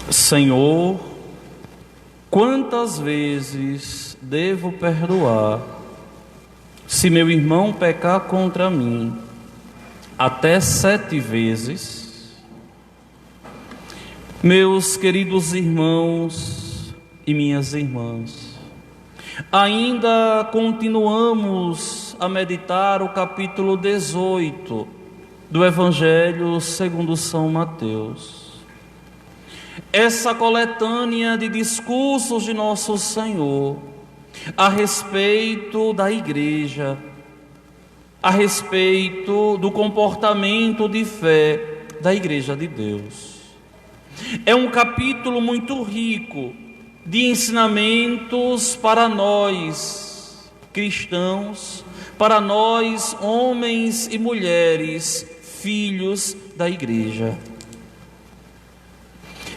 Senhor, quantas vezes devo perdoar se meu irmão pecar contra mim? Até 7 vezes? Meus queridos irmãos e minhas irmãs, ainda continuamos a meditar o capítulo 18 do Evangelho segundo São Mateus. Essa coletânea de discursos de Nosso Senhor a respeito da igreja, a respeito do comportamento de fé da igreja de Deus. É um capítulo muito rico de ensinamentos para nós cristãos, para nós homens e mulheres, filhos da igreja.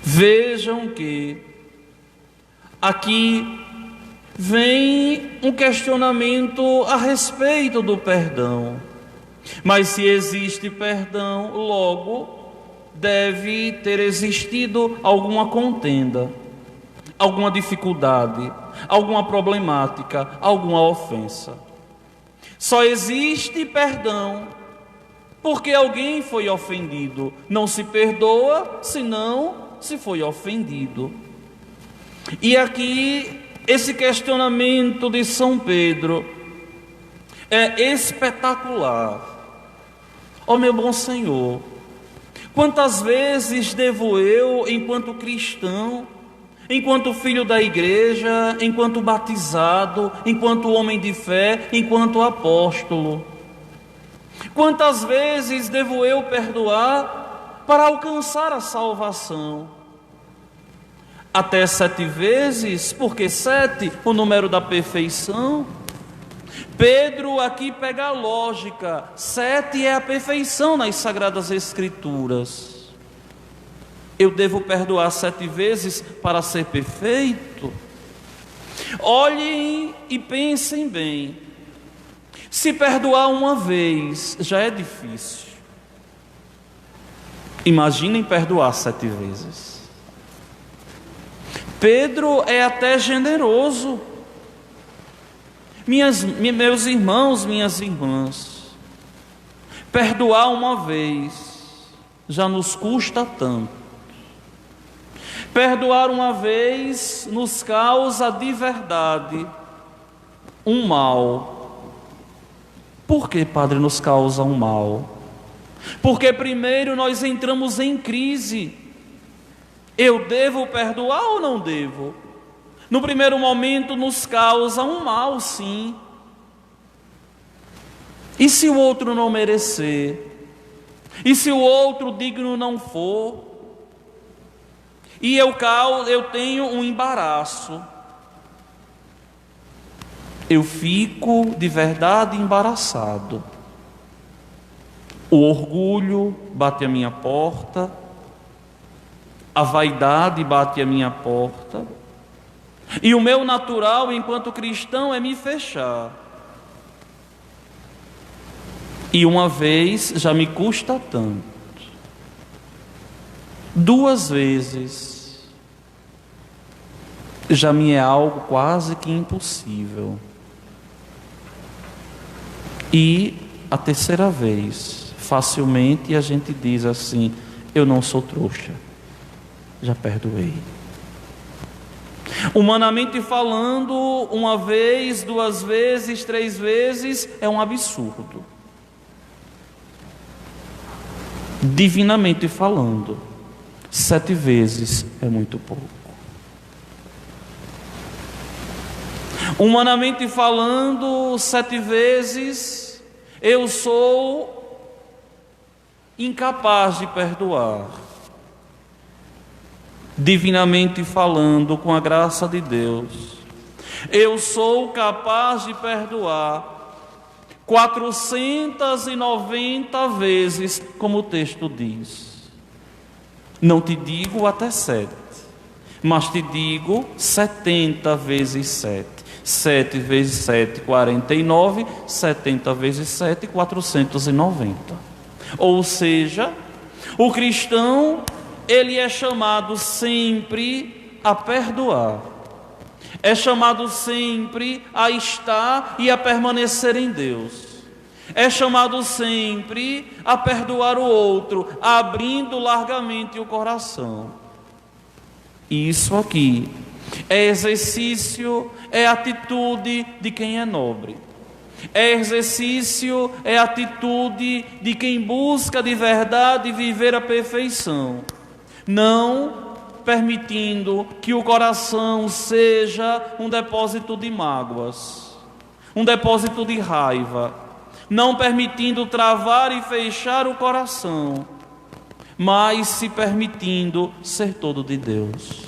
Vejam que aqui vem um questionamento a respeito do perdão. Mas se existe perdão, logo deve ter existido alguma contenda, alguma dificuldade, alguma problemática, alguma ofensa. Só existe perdão porque alguém foi ofendido. Não se perdoa senão se foi ofendido. E aqui esse questionamento de São Pedro é espetacular. Ó meu bom Senhor, quantas vezes devo eu, enquanto cristão, enquanto filho da igreja, enquanto batizado, enquanto homem de fé, enquanto apóstolo, quantas vezes devo eu perdoar para alcançar a salvação? Até 7 vezes, porque 7, o número da perfeição. Pedro aqui pega a lógica, 7 é a perfeição nas Sagradas Escrituras. Eu devo perdoar 7 vezes para ser perfeito? Olhem e pensem bem. Se perdoar uma vez já é difícil, imaginem perdoar 7 vezes. Pedro é até generoso. Meus irmãos, minhas irmãs, perdoar uma vez já nos custa tanto. Perdoar uma vez nos causa de verdade um mal. Por que, Padre, nos causa um mal? Porque primeiro nós entramos em crise. Eu devo perdoar ou não devo? No primeiro momento nos causa um mal, sim. E se o outro não merecer? E se o outro digno não for? E eu tenho um embaraço. Eu fico de verdade embaraçado. O orgulho bate à minha porta. A vaidade bate à minha porta. E o meu natural, enquanto cristão, é me fechar. E uma vez já me custa tanto. 2 vezes já me é algo quase que impossível. E a 3ª vez, facilmente a gente diz assim: eu não sou trouxa. Já perdoei. Humanamente falando, 1 vez, 2 vezes, 3 vezes é um absurdo. Divinamente falando, 7 vezes é muito pouco. Humanamente falando, 7 vezes eu sou incapaz de perdoar. Divinamente falando, com a graça de Deus, eu sou capaz de perdoar 490 vezes, como o texto diz. Não te digo até 7, mas te digo 70 vezes 7. 7 vezes 7, 49, 70 vezes 7, 490. Ou seja, o cristão ele é chamado sempre a perdoar. É chamado sempre a estar e a permanecer em Deus. É chamado sempre a perdoar o outro, abrindo largamente o coração. Isso aqui é exercício, é atitude de quem é nobre. É exercício, é atitude de quem busca de verdade viver a perfeição. Não permitindo que o coração seja um depósito de mágoas, um depósito de raiva, não permitindo travar e fechar o coração, mas se permitindo ser todo de Deus.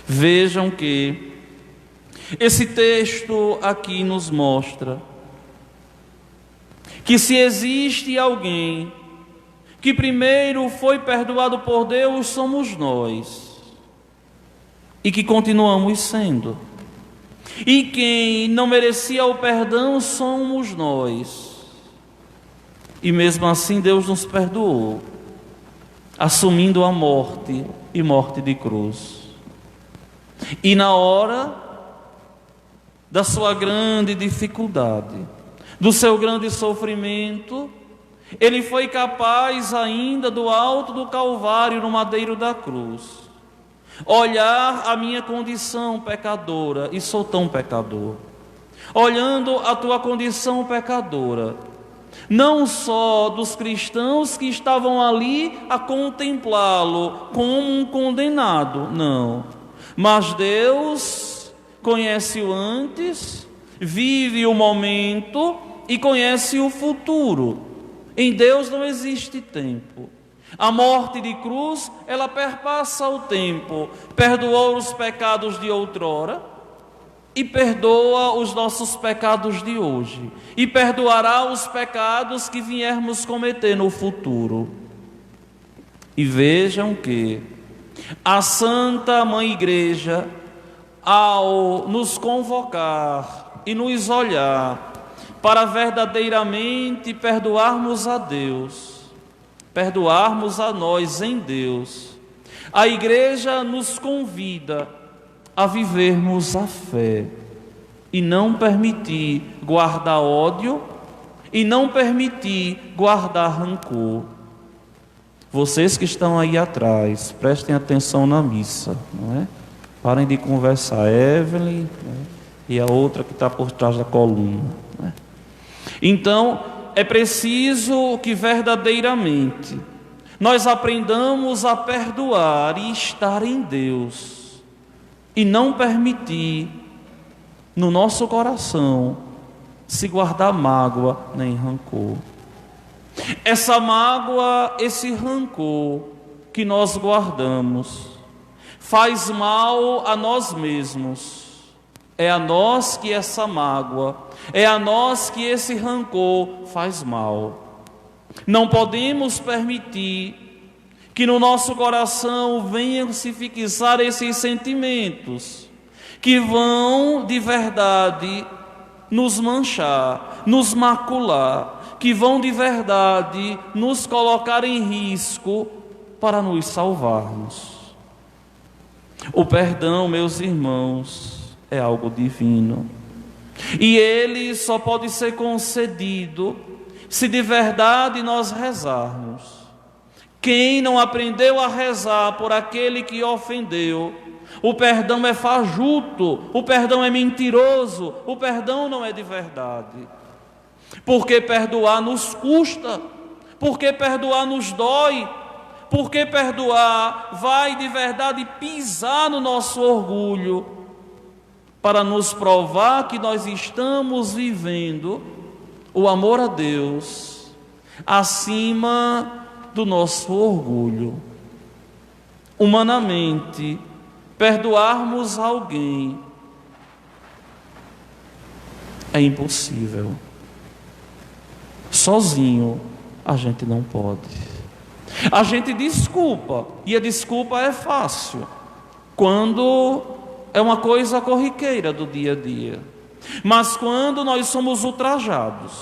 Vejam que esse texto aqui nos mostra que se existe alguém que primeiro foi perdoado por Deus, somos nós, e que continuamos sendo. E quem não merecia o perdão somos nós. E mesmo assim Deus nos perdoou, assumindo a morte e morte de cruz. E na hora da sua grande dificuldade, do seu grande sofrimento, ele foi capaz ainda do alto do Calvário, no madeiro da cruz, olhar a minha condição pecadora, e sou tão pecador, olhando a tua condição pecadora, não só dos cristãos que estavam ali a contemplá-lo como um condenado, não, mas Deus conhece o antes, vive o momento e conhece o futuro. Em Deus não existe tempo. A morte de cruz, ela perpassa o tempo. Perdoou os pecados de outrora e perdoa os nossos pecados de hoje. E perdoará os pecados que viermos cometer no futuro. E vejam que a Santa Mãe Igreja, ao nos convocar e nos olhar para verdadeiramente perdoarmos a Deus, perdoarmos a nós em Deus, a Igreja nos convida a vivermos a fé e não permitir guardar ódio e não permitir guardar rancor. Vocês que estão aí atrás, prestem atenção na missa, não é? Parem de conversar, Evelyn, né? E a outra que está por trás da coluna, né? Então, é preciso que verdadeiramente nós aprendamos a perdoar e estar em Deus, e não permitir no nosso coração se guardar mágoa nem rancor. Essa mágoa, esse rancor que nós guardamos, faz mal a nós mesmos. É a nós que essa mágoa, é a nós que esse rancor faz mal. Não podemos permitir que no nosso coração venham se fixar esses sentimentos que vão de verdade nos manchar, nos macular, que vão de verdade nos colocar em risco para nos salvarmos. O perdão, meus irmãos, é algo divino, e ele só pode ser concedido se de verdade nós rezarmos. Quem não aprendeu a rezar por aquele que ofendeu, o perdão é fajuto, o perdão é mentiroso, o perdão não é de verdade. Porque perdoar nos custa, porque perdoar nos dói, porque perdoar vai de verdade pisar no nosso orgulho, para nos provar que nós estamos vivendo o amor a Deus acima do nosso orgulho. Humanamente, perdoarmos alguém é impossível. Sozinho a gente não pode. A gente desculpa, e a desculpa é fácil quando é uma coisa corriqueira do dia a dia. Mas quando nós somos ultrajados,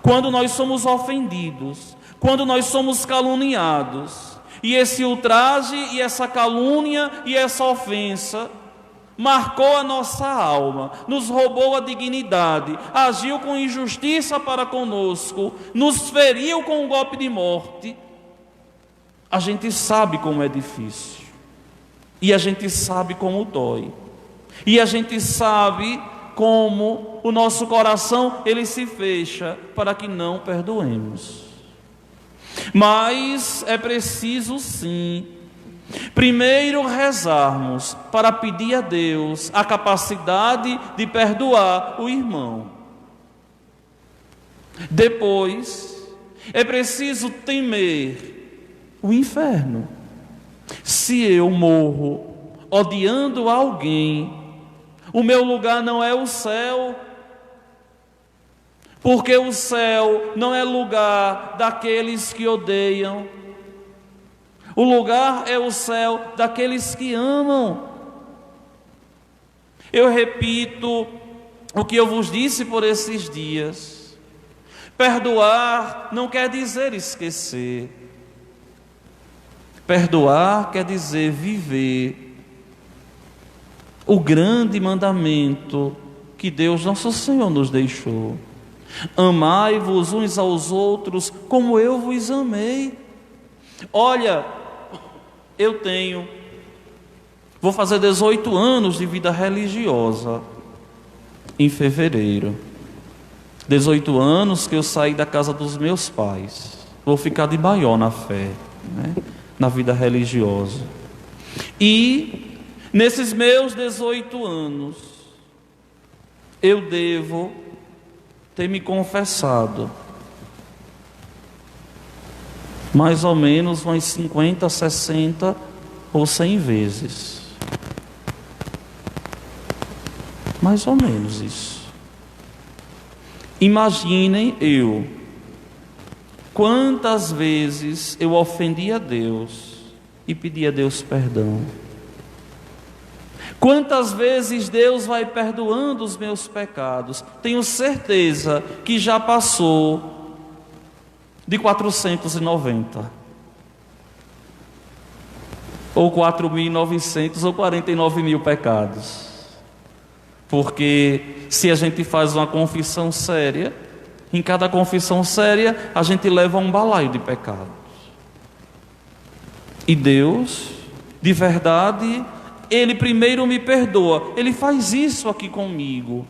quando nós somos ofendidos, quando nós somos caluniados, E esse ultraje e essa calúnia e essa ofensa marcou a nossa alma, nos roubou a dignidade, agiu com injustiça para conosco, nos feriu com um golpe de morte. A gente sabe como é difícil, e a gente sabe como dói, e a gente sabe como o nosso coração ele se fecha para que não perdoemos. Mas é preciso sim, primeiro rezarmos para pedir a Deus a capacidade de perdoar o irmão. Depois, é preciso temer o inferno. Se eu morro odiando alguém, o meu lugar não é o céu, porque o céu não é lugar daqueles que odeiam. O lugar é o céu daqueles que amam. Eu repito o que eu vos disse por esses dias. Perdoar não quer dizer esquecer. Perdoar quer dizer viver o grande mandamento que Deus nosso Senhor nos deixou. Amai-vos uns aos outros como eu vos amei. Olha, vou fazer 18 anos de vida religiosa em fevereiro. 18 anos que eu saí da casa dos meus pais. Vou ficar de maior na fé, né? Na vida religiosa. E nesses meus 18 anos, eu devo ter me confessado mais ou menos umas 50, 60 ou 100 vezes. Mais ou menos isso. Imaginem quantas vezes eu ofendi a Deus e pedi a Deus perdão. Quantas vezes Deus vai perdoando os meus pecados? Tenho certeza que já passou de 490, ou 4.900, ou 49.000 pecados. Porque se a gente faz uma confissão séria, em cada confissão séria a gente leva um balaio de pecados. E Deus, de verdade, Ele primeiro me perdoa. Ele faz isso aqui comigo,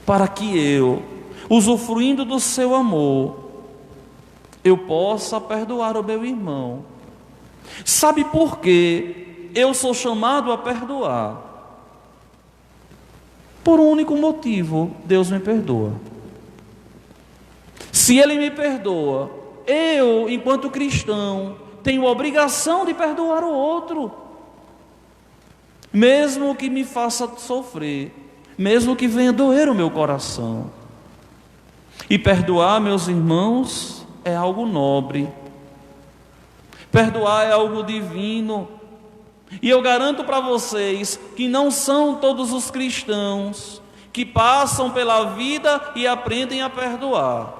para que eu, usufruindo do seu amor, eu possa perdoar o meu irmão. Sabe por que eu sou chamado a perdoar? Por um único motivo: Deus me perdoa. Se Ele me perdoa, eu, enquanto cristão, tenho a obrigação de perdoar o outro, mesmo que me faça sofrer, mesmo que venha doer o meu coração. E perdoar, meus irmãos, é algo nobre. Perdoar é algo divino. E eu garanto para vocês que não são todos os cristãos que passam pela vida e aprendem a perdoar.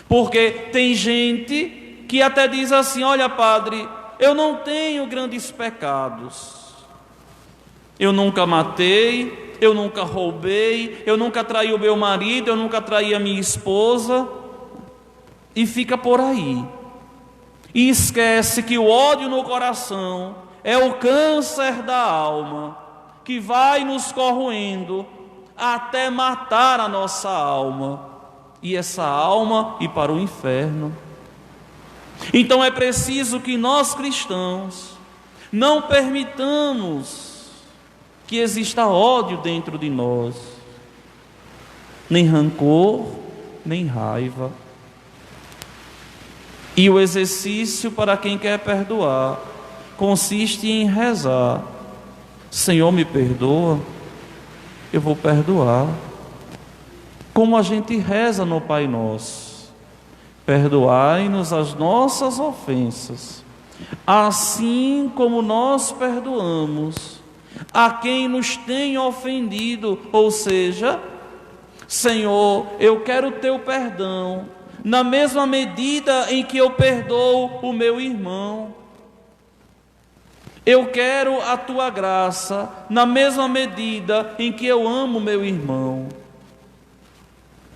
Porque tem gente que até diz assim: olha, padre, eu não tenho grandes pecados. Eu nunca matei, eu nunca roubei, eu nunca traí o meu marido, eu nunca traí a minha esposa. E fica por aí. E esquece que o ódio no coração é o câncer da alma, que vai nos corroendo até matar a nossa alma, e essa alma ir para o inferno. Então é preciso que nós cristãos não permitamos que exista ódio dentro de nós, nem rancor, nem raiva. E o exercício para quem quer perdoar consiste em rezar: Senhor, me perdoa, eu vou perdoar. Como a gente reza no Pai Nosso: perdoai-nos as nossas ofensas, assim como nós perdoamos a quem nos tem ofendido. Ou seja, Senhor, eu quero o teu perdão, na mesma medida em que eu perdoo o meu irmão. Eu quero a tua graça na mesma medida em que eu amo meu irmão.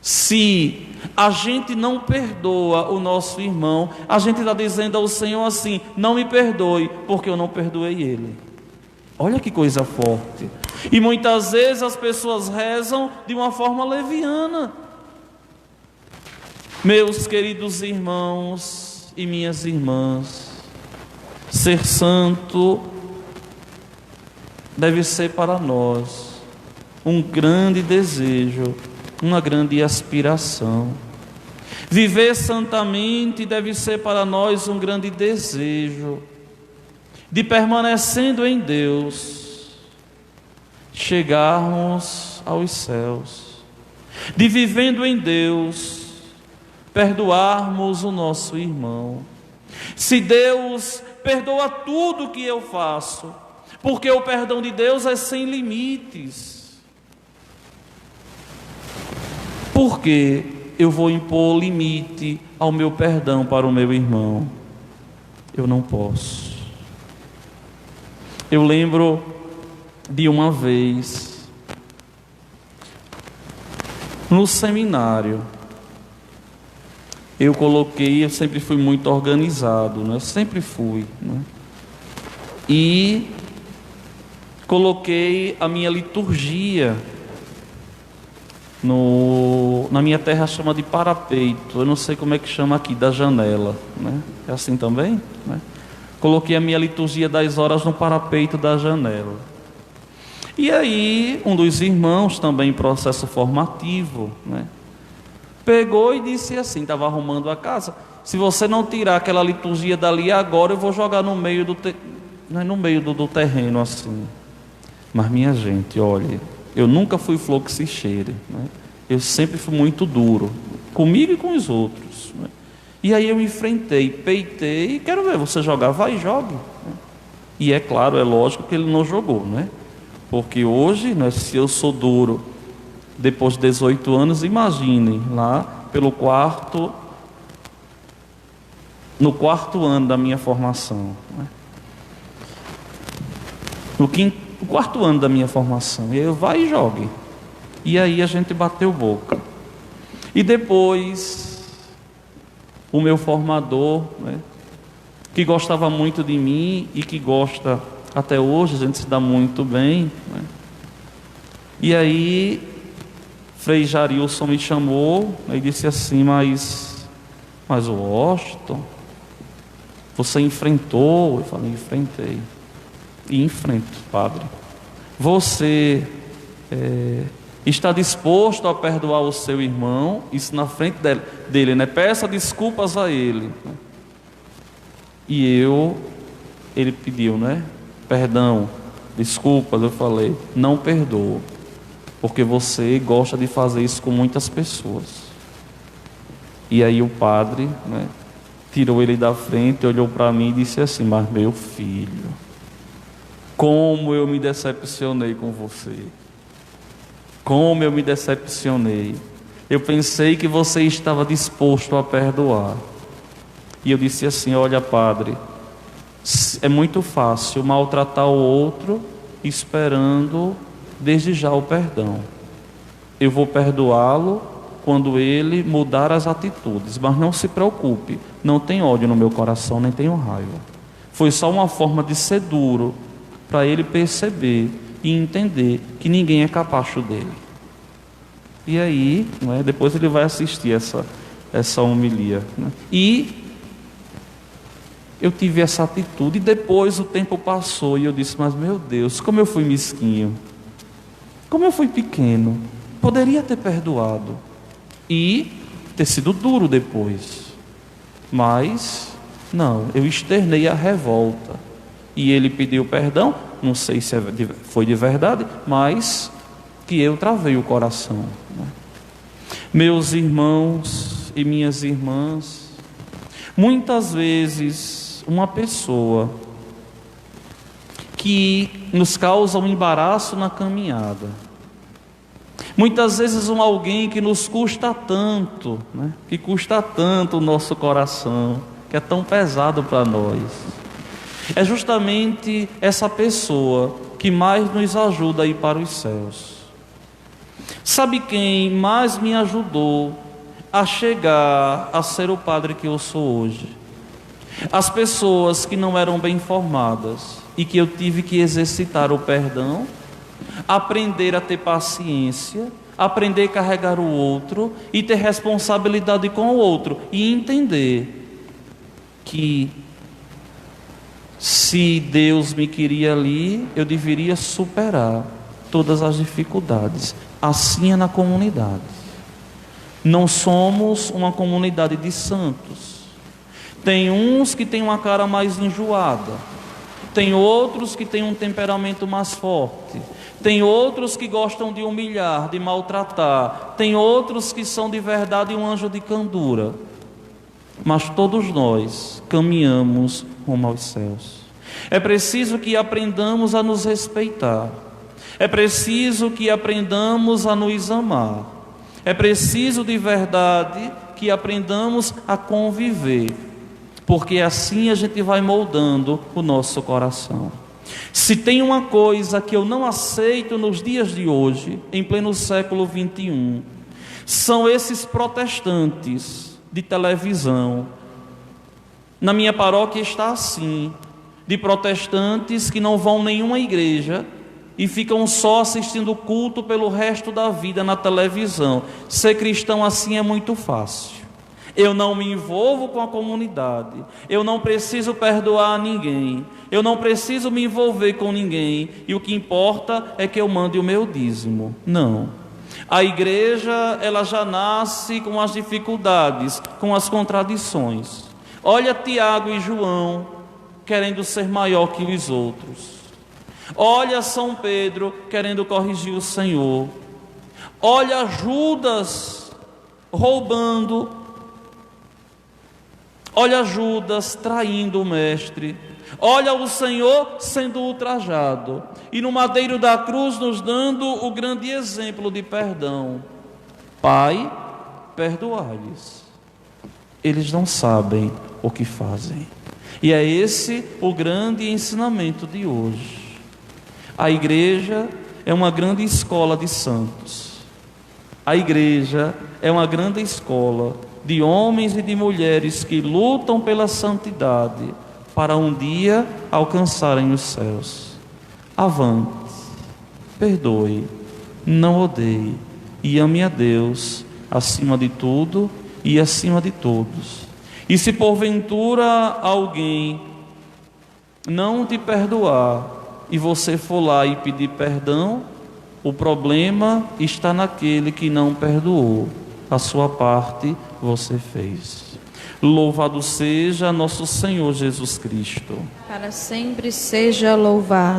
Se a gente não perdoa o nosso irmão, a gente está dizendo ao Senhor assim: não me perdoe, porque eu não perdoei ele. Olha que coisa forte. E muitas vezes as pessoas rezam de uma forma leviana. Meus queridos irmãos e minhas irmãs, ser santo deve ser para nós um grande desejo, uma grande aspiração. Viver santamente deve ser para nós um grande desejo de, permanecendo em Deus, chegarmos aos céus, de, vivendo em Deus, perdoarmos o nosso irmão. Se Deus perdoa tudo que eu faço, porque o perdão de Deus é sem limites, por que eu vou impor limite ao meu perdão para o meu irmão? Eu não posso. Eu lembro de uma vez, no seminário, eu sempre fui muito organizado, né? Sempre fui, né? E coloquei a minha liturgia na minha terra chama de parapeito, eu não sei como é que chama aqui, da janela, né? É assim também, né? Coloquei a minha liturgia das horas no parapeito da janela. E aí, um dos irmãos, também em processo formativo, né, pegou e disse assim, estava arrumando a casa: se você não tirar aquela liturgia dali agora, eu vou jogar no meio do terreno assim. Mas minha gente, olha, eu nunca fui flor que se cheire, né? Eu sempre fui muito duro, comigo e com os outros, né? E aí eu enfrentei, peitei, quero ver você jogar, vai e jogue, né? E é claro, é lógico que ele não jogou, né? Porque hoje, né, se eu sou duro depois de 18 anos, imaginem lá no quarto ano da minha formação, né? No quarto ano da minha formação, e eu vai e jogue. E aí a gente bateu boca. E depois, o meu formador, né, que gostava muito de mim e que gosta até hoje, a gente se dá muito bem, né? E aí Frei Jarilson me chamou e disse assim: mas o Washington, você enfrentou? Eu falei: enfrentei. E enfrento, padre. Você está disposto a perdoar o seu irmão? Isso na frente dele, né? Peça desculpas a ele. E ele pediu, né? Perdão, desculpas. Eu falei: não perdoo, porque você gosta de fazer isso com muitas pessoas. E aí o padre, né, tirou ele da frente, olhou para mim e disse assim: mas meu filho, como eu me decepcionei com você. Como eu me decepcionei. Eu pensei que você estava disposto a perdoar. E eu disse assim: olha, padre, é muito fácil maltratar o outro esperando desde já o perdão. Eu vou perdoá-lo quando ele mudar as atitudes, mas não se preocupe, não tem ódio no meu coração, nem tenho raiva. Foi só uma forma de ser duro, para ele perceber e entender que ninguém é capacho dele. E aí, né, depois ele vai assistir essa homilia, né? E eu tive essa atitude, e depois o tempo passou e eu disse: mas meu Deus, como eu fui mesquinho, como eu fui pequeno, poderia ter perdoado e ter sido duro depois, mas não, eu externei a revolta e ele pediu perdão, não sei se foi de verdade, mas que eu travei o coração, né? Meus irmãos e minhas irmãs, muitas vezes uma pessoa que nos causa um embaraço na caminhada, Muitas vezes alguém que nos custa tanto, né? Que custa tanto o nosso coração, que é tão pesado para nós. É justamente essa pessoa que mais nos ajuda a ir para os céus. Sabe quem mais me ajudou a chegar a ser o padre que eu sou hoje? As pessoas que não eram bem formadas e que eu tive que exercitar o perdão, aprender a ter paciência, aprender a carregar o outro e ter responsabilidade com o outro e entender que se Deus me queria ali, eu deveria superar todas as dificuldades. Assim é na comunidade. Não somos uma comunidade de santos. Tem uns que têm uma cara mais enjoada, tem outros que têm um temperamento mais forte, tem outros que gostam de humilhar, de maltratar, tem outros que são de verdade um anjo de candura. Mas todos nós caminhamos rumo aos céus. É preciso que aprendamos a nos respeitar. É preciso que aprendamos a nos amar. É preciso de verdade que aprendamos a conviver, porque assim a gente vai moldando o nosso coração. Se tem uma coisa que eu não aceito nos dias de hoje, em pleno século 21, são esses protestantes de televisão. Na minha paróquia está assim, de protestantes que não vão a nenhuma igreja e ficam só assistindo o culto pelo resto da vida na televisão. Ser cristão assim é muito fácil. Eu não me envolvo com a comunidade, eu não preciso perdoar ninguém, eu não preciso me envolver com ninguém, e o que importa é que eu mande o meu dízimo. Não. A igreja, ela já nasce com as dificuldades, com as contradições. Olha Tiago e João querendo ser maior que os outros. Olha São Pedro querendo corrigir o Senhor. Olha Judas roubando. Olha Judas traindo o mestre. Olha o Senhor sendo ultrajado. E no madeiro da cruz nos dando o grande exemplo de perdão. Pai, perdoai-lhes. Eles não sabem o que fazem. E é esse o grande ensinamento de hoje. A igreja é uma grande escola de santos. A igreja é uma grande escola de homens e de mulheres que lutam pela santidade para um dia alcançarem os céus. Avante, perdoe, não odeie e ame a Deus acima de tudo e acima de todos. E se porventura alguém não te perdoar e você for lá e pedir perdão, o problema está naquele que não perdoou. A sua parte você fez. Louvado seja nosso Senhor Jesus Cristo. Para sempre seja louvado.